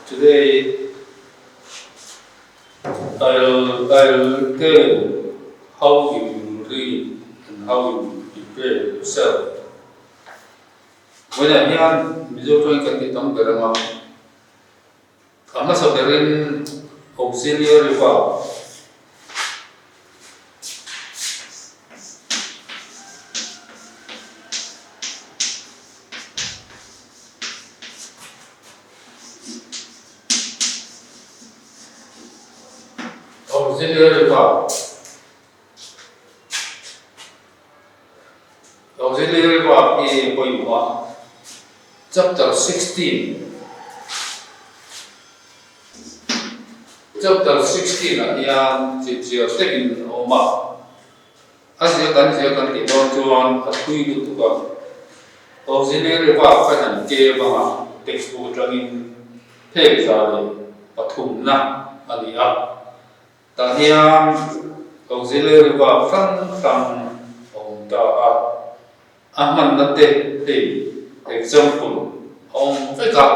Today I'll tell you how you read and how you prepare yourself. When I'm young, Mizoto can get on better. I must have been auxiliary verb. Auxiliary verb. Auxiliary verb is point 1. Chapter 16. Chapter 16 yang chỉ tên oma. Asiakan di bawah akui itu kan. Auxiliary verb kan ke bawah textbook training page ada patung na alia. Tahian auxiliary verb kan onda aman nate example veka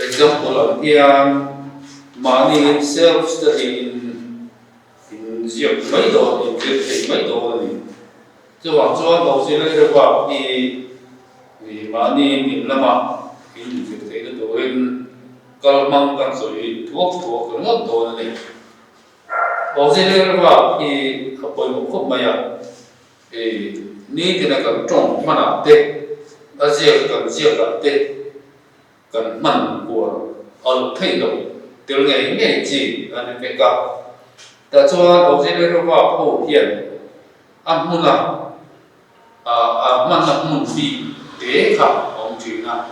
example yang money self study in việc mấy đồ in việc thì mấy đồ này chứ hoặc cho auxiliary verb vì money mình là mà in việc thì nó đồ in kalau mang kan rồi thuốc cái ngót đồ này auxiliary verb apa yang kau maya ni kena kan trong mana te Asia kan te kan man của al thay đổi từ ngày gì anh phải cả ta cho auxiliary verb phổ hiện amuna man là mun bi te ka ông chỉ na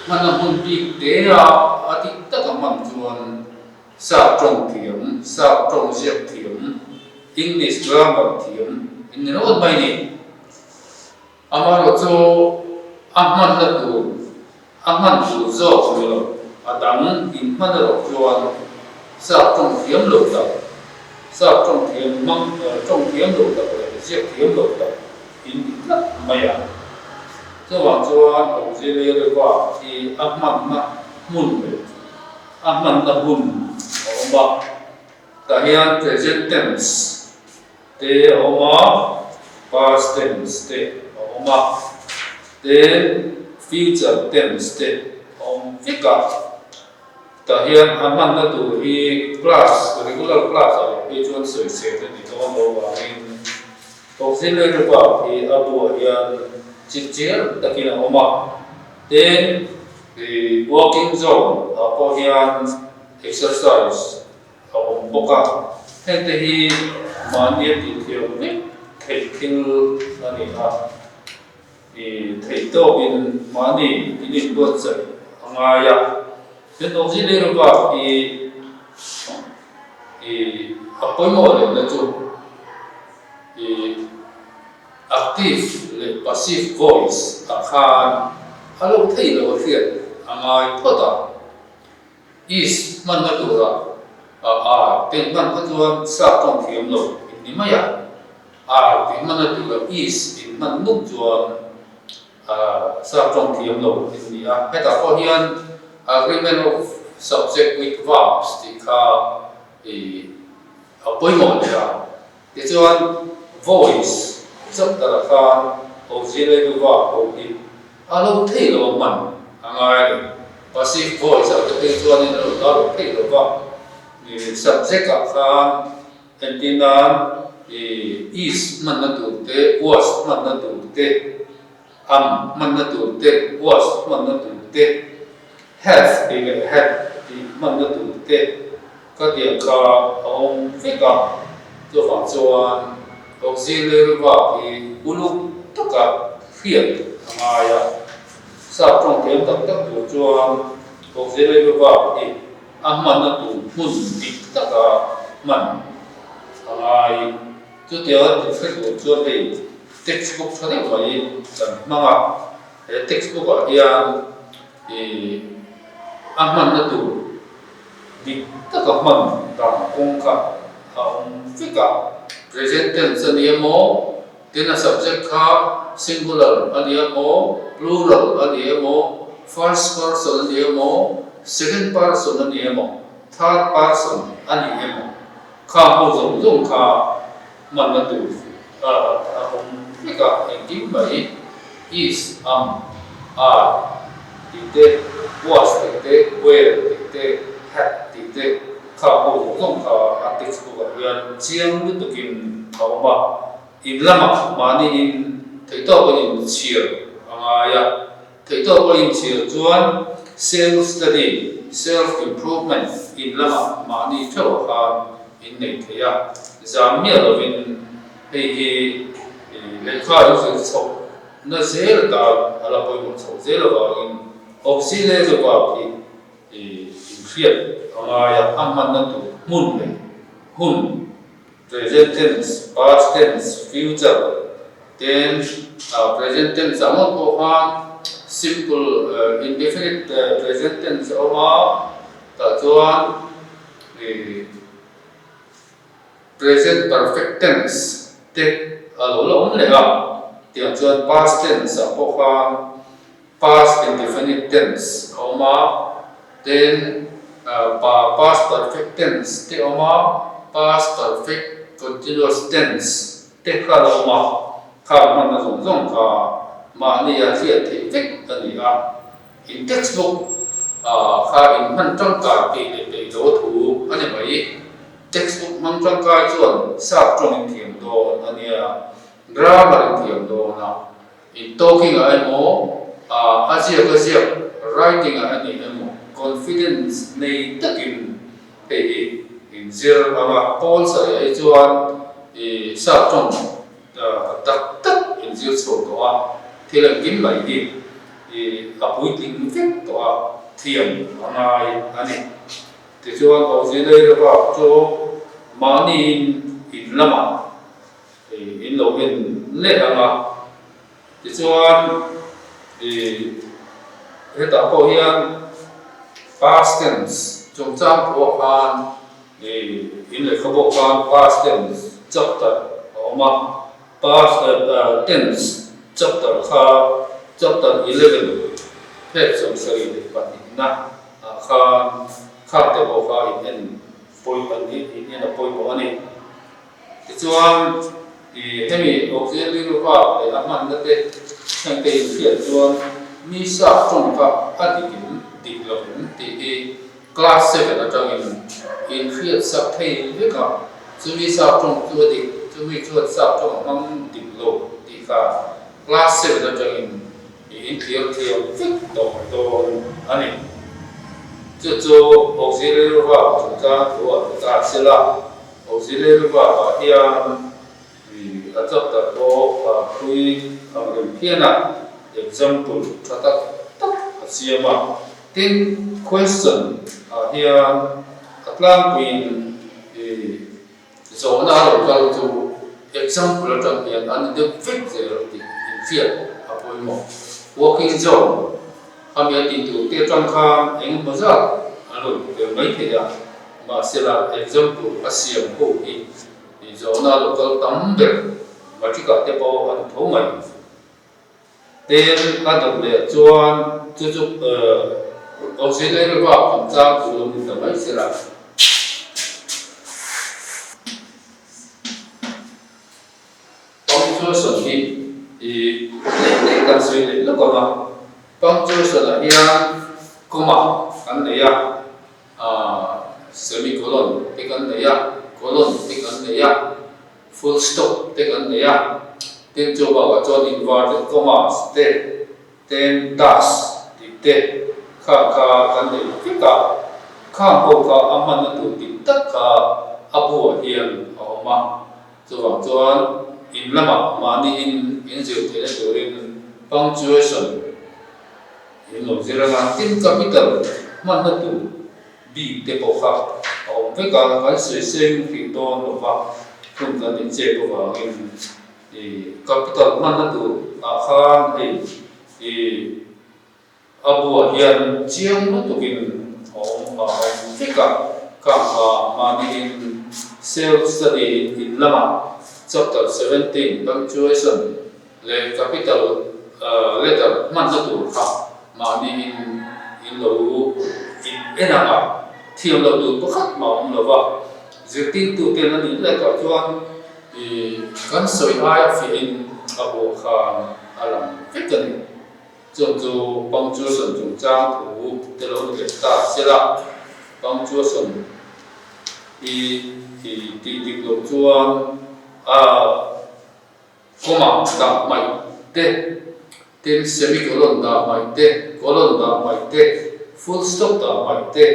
man là mun bi te là ati tất cả man chuan sa trong thiểm sa trong diệp thiểm English grammar thiểm in nó bài này amaro cho ahman tu zo lo adang in manaro chuan sa trong thiểm lo ta sa trong thiểm mang trong thiểm lo ta diệp thiểm lo ta in na maya cho wa chuan auxiliary verb thì ahman na mun ba tahian present tense te oma past tense te oma then future tense te vika tahian aman na tu class regular class chuan soi se te ni to lo wa in auxiliary verb abu hian chichir takina oma then the working zone apo hian exercise boka hente hi mania ti thiam ve thei thil ani thei to in mani in buat sai angaya then auxiliary verb apoi mo le na chu active le passive voice akhan alo thei lo hian angai phota is man na tu ra ten man ka chuan sa tong thiam lo ni maya ten man na tu ra is in man nuk chuan sa tong thiam lo ni heta ko hian agreement of subject with verbs ti kha apoi mo le ti chuan voice chap ta kha auxiliary verb ho hi alo thei lo man angai passive voice atau tujuan ini lalu kita subject apa antina is mana tu te was mana tu te mana tu te was mana tu te have mana tu te kemudian kalau fika tu faktuan auxiliary verb ulu tukar fiat angaya sa trong tiếng tập tác của chuan auxiliary verb man na tu mun ti ta ka man ai chu tia ti phek của chuan le textbook thade mai kan manga textbook a hian man na tu di ta ka man ta kong ka fika present tense ni mo tena subject ka singular ani mo plural ani mo first person ani mo second person ani emo third person ani emo kha ho zong zong kha man na tu hong ka engkim mai is are dite was dite were dite had dite kha ho zong kha article ko yan chiang lu tu kim ba in lama mani in thei to ko in chiar anga ya thei to ko in chiar chuan self study self improvement in lama mani tho kha in nei theya zamia lovin hei lekha yu se na zel da ala poi mo so zel ba in oxile zo ba ki in fiat anga ya amman na tu mun ne hun present tense, past tense, future. Then present tense among kohan simple indefinite present tense oma ta chuan present perfect tense te alo lo le ga tiang chuan past tense kohan past indefinite tense oma then past perfect tense te oma past perfect continuous tense te kha lo ma kha man na zong zong kha ma ni ya thia the vek ani a in textbook kha in man chang ka pe do thu ani mai textbook man chang ka chuan sa trong thiam do ani a grammar thiam do na in talking a mo a sia ka sia writing a ani mo confidence nei takin pe in zero ama Paul sa ai chuan sa trong tak tak in zero so to a thilang kim mai di apui ting vek to a thiam angai ani te chuan ko zile ba cho mani in lama in lo in le anga te chuan heta ko hian past tense trong chang ko han in le khabo kan past tense chapter oma past tense chapter kha chapter 11 page som sari de patina kha te bo kha in poi pani in na poi bo ani chuan hemi auxiliary verb le aman na te sang te fiat chuan mi sa trong ka adikin diklom ti class 7 atang in fiat sak thei ve ka chumi sa trong chu di chumi chuan sa trong mang diklo ti ka class 7 atang in clear fik to ani chu auxiliary verb chu ta to ta sila auxiliary verb hian achap ta to kui ang piana example thata tak asiama tin question here atlang queen zona lo kal tu example atang hian an the fifth zero in fiat apoi mo working zone amia tin tu te tang kham eng maza alo de mai the ya ma sela example asiam ko hi zona lo kal tambe matika te po an tho mai ten an le chuan chu auxiliary verb from cha tu ni ta mai sela punctuation ni le kan sui le lo ko ma punctuation la ya comma kan le ya semicolon te kan le ya colon te kan le ya full stop te kan le ya ten cho ba wa cho inverted commas te ten dash te kha kan le ka kha ho ka aman na tu ti tak ka abu hian ma cho wa chuan in lama mani in zero te le in punctuation in lo zero na tin capital man na tu b te po kha ve ka kan se sem ki to lo ba kun kan in che ko ba in capital man na tu khan abu hian chiang no to kin ve ka mani in self study in lama chapter 17 punctuation le capital letter man na tu kha mani in lo in ena nga thiam lo tu pakhat ma om lo wa zirtin tu ten ani la ka chuan kan soi ai fi in abo khan alam fekani chung chu punctuation chung chang thu te lo le ta sela punctuation ti lo chuan comma da mai te ten semicolon da mai te colon da mai te full stop da mai te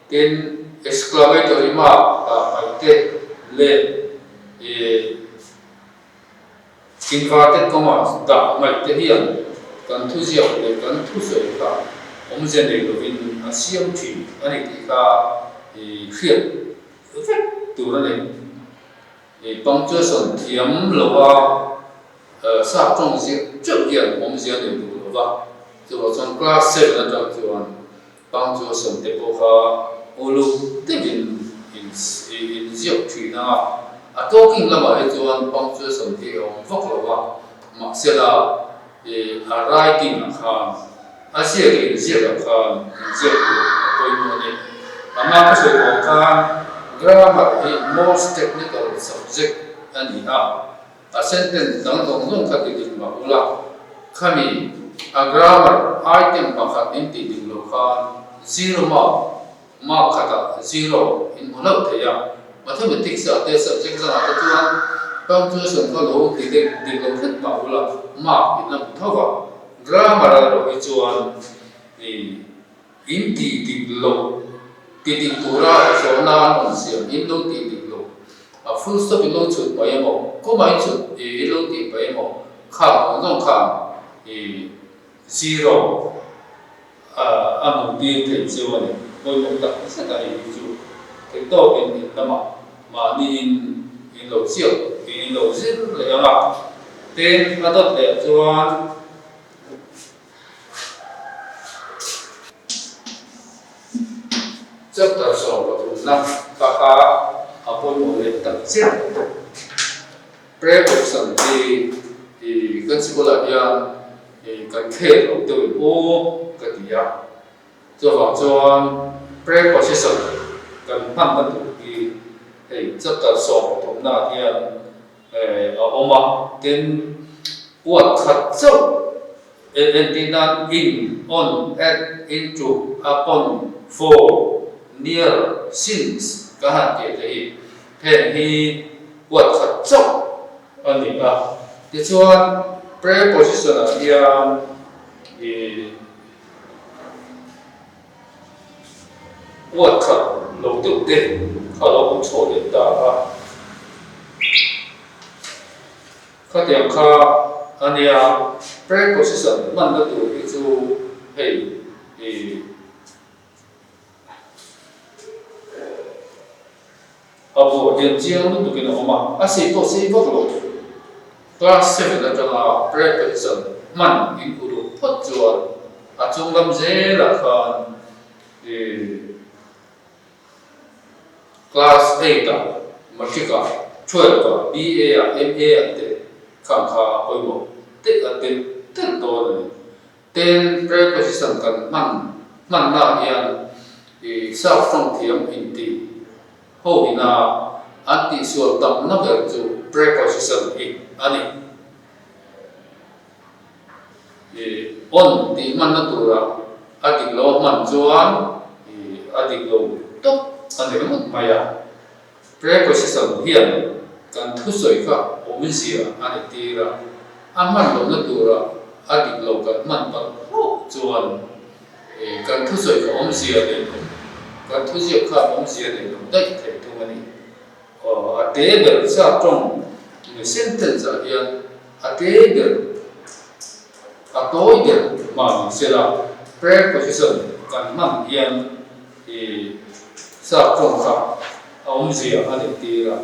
ten exclamatory mark da mai te le inverted commas da mai te hian kan thu ziak le kan thu soi ka om zen le lovin asiam thi ani ti ka khiat vek tu ra le punctuation thiam lowa sa trong zi chuk hian om zen le tu lowa chu chon class 7 na chang chuan punctuation te po kha ulu te in ziak thi na a talking lama e chuan punctuation te om vok lowa ma sela a writing khan a ziak in ziak khan ziak poi mo ni ama ka soi ko khan grammar is most technical subject ani a sentence dang dong dong ka ti ma ula khami a grammar item pakhat in ti ding lo khan zero mark khata zero in ulo theya mathematics te subject la ka chuan punctuation ka lo ti ding lo khat ma ula mark in lam thawa grammar ro hi chuan in ti ding lo titik tura so na on siam in lo titik lo a full stop in lo chut pa yamo ko mai chut in lo ti pa yamo kha ngong kha zero a mo ti te chu ani ko mo ta sa ka i chu ke to in lama ma ni in lo siam in lo zin le ama ten atot le chuan chapter so ko na ka ka apoi mo le ta chen preposition ti kan sikola ya kan the lo tu o ka ti ya cho wa chuan preposition kan man ta tu ki chapter so ko na hian oma ten what khat so antinan in on at into upon for near since ka han ke te phen hi wat khat chok ani ti chuan preposition a hian wat khat lo tu te kha lo chho le ta kha tiang kha ania preposition man na tu hi chu abo dian jiang tu kena oma asi to si bok lo class 7 na tanga preposition man in uru phot chuan a chung lam je la khan class 8 ta matrika 12 ta ba ma te khan kha hoi mo te aten ten to ne ten preposition kan man na hian sa from thiam in ti ho ina anti sual tam na ver chu preposition ani on ti man na tura adik lo man chuan adik lo tok ani mut maya preposition hian kan thu soi ka omin sia ani tira aman lo na tura adik lo kan man pa chuan kan thu soi ka om sia de kan thu sia ka om sia de dai the tu ani a te ber sa trong sentence a hian a te ber a toi ber ma sela preposition kan man hian sa trong ka om sia ani tira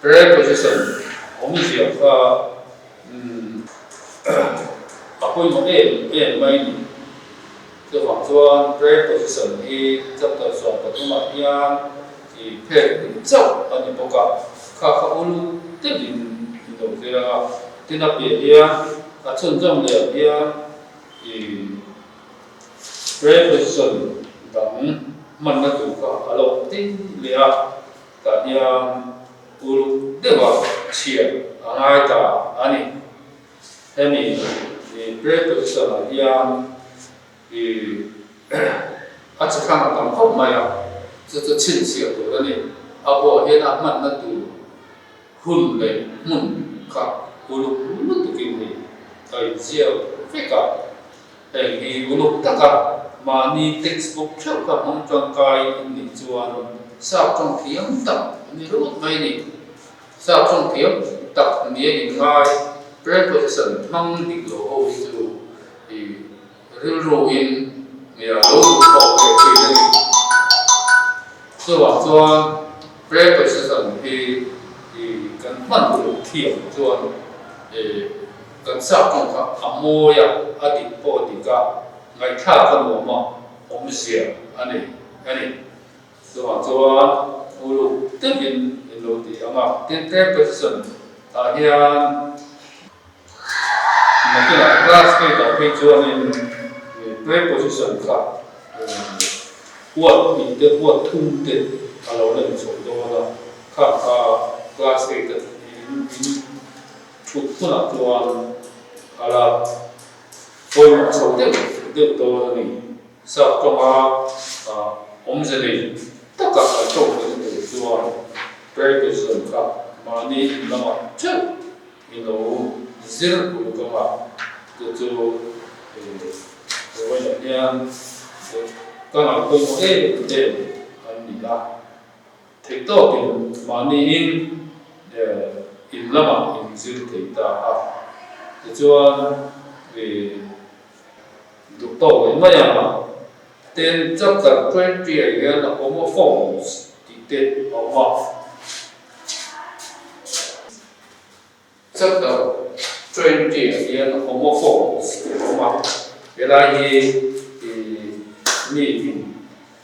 preposition om sia ka apoi mo mai ni cho vòng chuan preposition hi chapter so ka tuma hian phe chau ani boka kha ulu te din do zera tina pe hian a chon jong le hian preposition dang man na tu ka alo tin lea ta yang ulu dewa chia angai ta ani hemi preposition yang achakana tam khop maya这亲切的呢，阿现阿man na tu hun le mun ka ulu mun tu kin ni ai jiao fe ka ai hi ulu ta ka ma ni textbook chau ka hong chang kai ni chuan sa trong thiam tak ni ru mai ni sa trong thiam tak ni in ngai preposition thang di lo ho chu ru in ya lo ko ke ni so chuan preposition hi kan man lu thiam chuan kan sa trong ka amoya adi po di ka ngai tha kan mo ma om sia ani so chuan ulu tevin lo di ama ten preposition ta hian makina class ke ta pe chuan in preposition ka what in the what thum te alo len so do da ka class ke ta in chut puna chuan ala foi so de do ni sa to ma om je ni ta ka to de chuan preposition ka ma ni lama chu ino zero ku ka ma to rồi là con nào tôi có để anh đi ra thì tôi tìm mà nên in lắm in dư thì ta thì cho về lúc đầu ấy mà mà tên chấp nhận chuyên业员là homophones thì tên họ chấp nhận chuyên业员là homophones họ原来你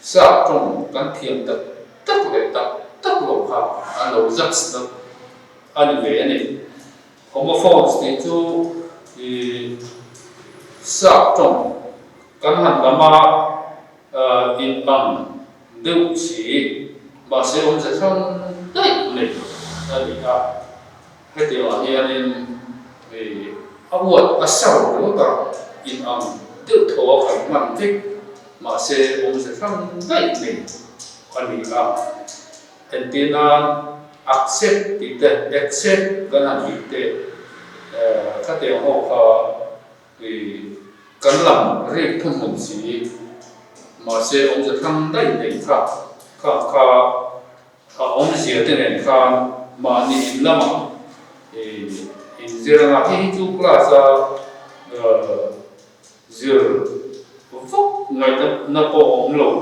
sa trong kan thiam tak le tak lo kha an lo zat sta an ve ani homophones ni chu sa trong kan han lama in ang deu chi ma se om se sang dai ne ani ka he de wa hianin awat asau lo ta in ang deu tho kan man thik mà sẽ ông sẽ không dạy mình còn mình là thành tiên accept thì thế accept cái là gì thế các tiểu họ thì cần làm riêng thông minh gì mà sẽ ông sẽ không dạy mình cả ông sẽ thế này cả mà nhìn lắm thì giờ là khi chúng ta giờ phúc ngày nó có ổn lộ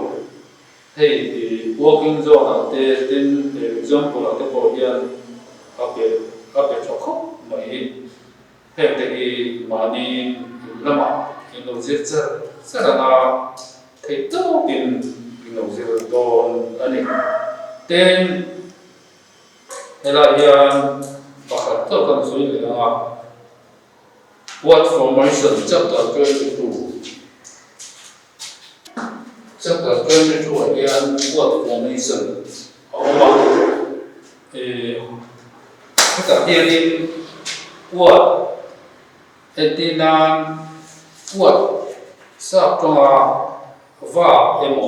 thì working zone là tên example là cái bộ hiện các cái chỗ khóc mấy hiện thì mà đi làm thì nó rất là thì tốt tiền nó rất đồn anh tên hay là hiện và tất cả số liệu là what formation chấp nhận cái đủ chấp nhận cái chủ yếu what formation好嘛？tất cả hiện what etina what sắp trong va emo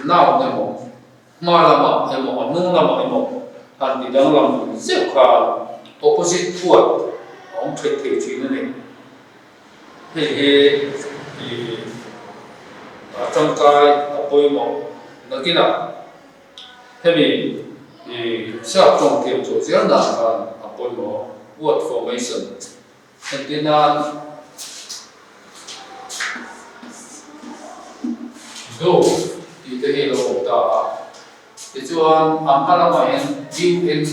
nào emo mà làm emo nung làm emo anh đi đang làm rất là opposite what ông phải thấy chuyện này thì trong cái bôi màu nó kia nào thế thì sắp trong tiệm chỗ rất là bôi màu word formation nên tiên do thì cái gì là ta thì cho anh làm mà em in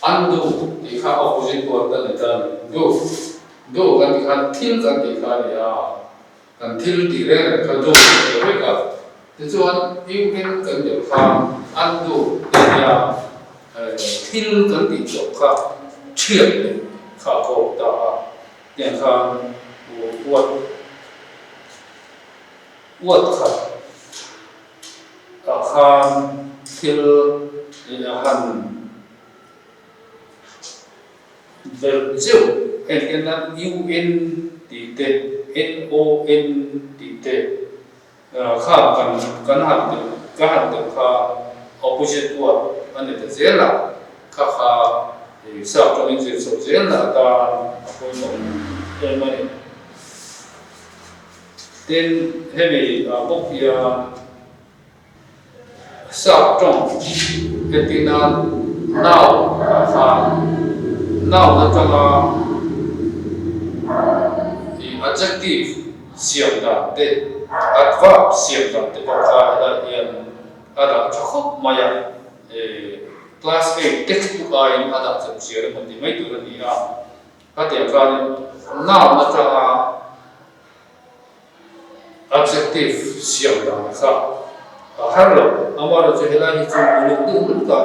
undo thì khác opposite word là do kan thì khác till kan thì khác ya kan till thì ra là cái do thì phải cả thì cho anh yêu kan kan được khác undo thì ya till kan thì được khác triệt ข้าโคตาอย่างข้าอวดขัดข้าทิลหันเบลจิลเอ็นนั้น UN ตีเต NON ตีเตข้ากันหันข้า opposite อวดอันนี้จะเสียละข้าสอบตรงนี้จะสอบเสียละตาคนมองเอ็นมันเต้นให้มีพวกยาสอบตรงเอ็นที่นั้นน่าวข้าน่าวนั่นจะมา adjective เสียงดังเต adverb เสียงดังเตก็ข้าได้เรียนada cukup maya class A textbook lain ada sebesar nanti mai turun dia kata kan now natara adjective siang dah sa hello amar je helai chu uluk tu ka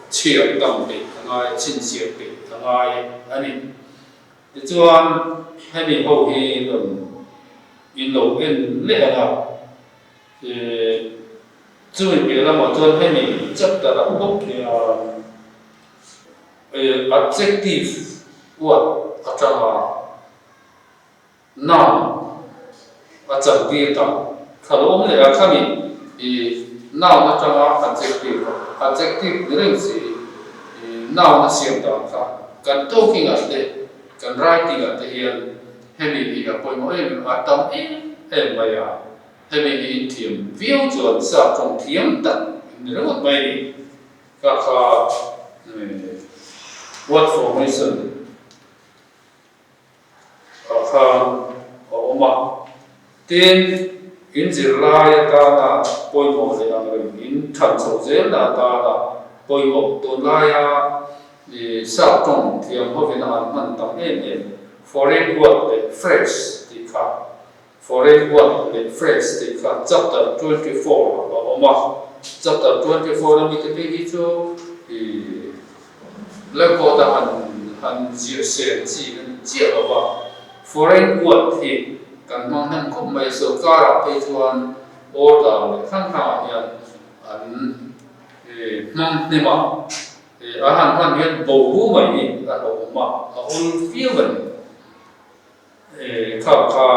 chiang dang be ngai chin siang be ngai ani chuan hai mi ho hi in lo en le ana注意别了嘛，做ให้มีจับแต่ละพวกadjective ว่าอาจารย์noun อาจารย์ดีต่างถ้าเราไม่ได้ข้ามีnoun อาจารย์ adjective เรื่องสิ noun นั่นเสียงต่างกันการ talking อะไรการ writing อะไรเองให้มีพอยมั้ยอาจารย์ไม่ยากให้มีอินเทียมวิวจวนสับตรงเทียมตัดนี่เราไม่ได้ก็คือ word formation ก็คือออกมาเต็นอินจิลายตาหน้าปอยหมดเลยนะอินทันโซเซลตาหน้าปอยหมดตัวลายสับตรงเทียมเขาเป็นอันมันตั้งเอง foreign word เลย phrase ที่ค่ะforeign word เป็น phrase ที่ค่ะ chapter 24ออกมา chapter 24นั้นมีแต่ที่จูแล้วก็ตาหันเสียเสียจีนั้นเจียบว่า foreign word ที่กันมองนั่นก็ไม่สกัดไปจวนโอตาเลยข้างๆอย่างอันมั่งนี่มาอาหารมันเห็นบูบูไม่มีอะไรออกมาอุ่นฟิวมันข้า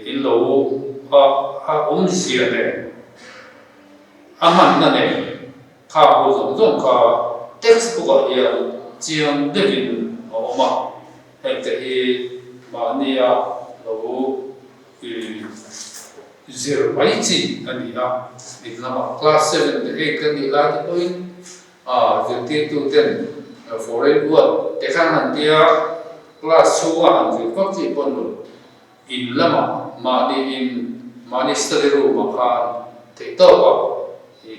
อินโลเสียเนี่ยอาหารนั่นเองข้าผู้สมส่งข้าเท็กซ์บุ๊กอย่างเจียงเด็กินออกมาเห็นแต่มาเนี่ยเราเสียไว้จีอันนี้นะนี่นะมาคลาส7 8กันนี่ละที่ตัวจะที่ตัวเต็นforeign word แต่ข้างนั้นเดียคลาสชัวร์จะก็จีบคนรู้อินละมานี่สตูดิโอมาค่ะที่ตัวว่า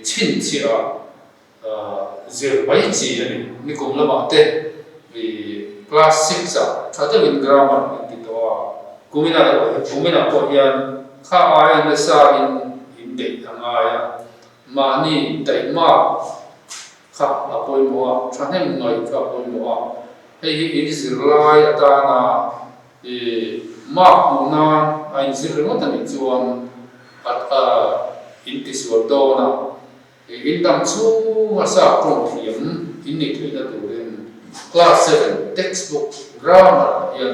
ชินเชียเสียไว้จีอันนี้นี่กลุ่มละมาเต้คลาส6อ่ะถ้าจะเป็น grammar ที่ตัวกุมินาพอยันข้าอายันเสาอินเด็กทางอายันมานี่แต่มาข้าปอยมัวฉันให้มึงหน่อยข้าปอยมัวให้อินสิลายตานามามูนาอินสิลมันตั้งจวนอินติสวดโดนะอินตั้งชูมาสักตรงที่ยังอินนี่ถือได้ตัวเองคลาส7 textbook grammar ยัง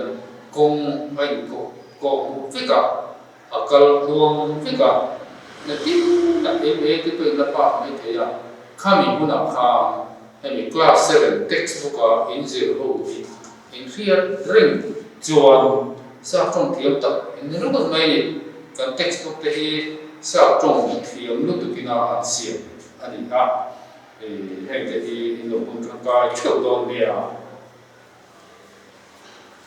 คงไม่คงฟิกะakal ruang fika na tin na ti pe na pa me the ya khami huna kha hemi class 7 textbook in zero ho in fear ring chuan sa trong thiam tak in ru ba mai ni kan textbook te hi sa trong thiam lu tu kina an siam ani a he te hi in lo kun ka cheu don dia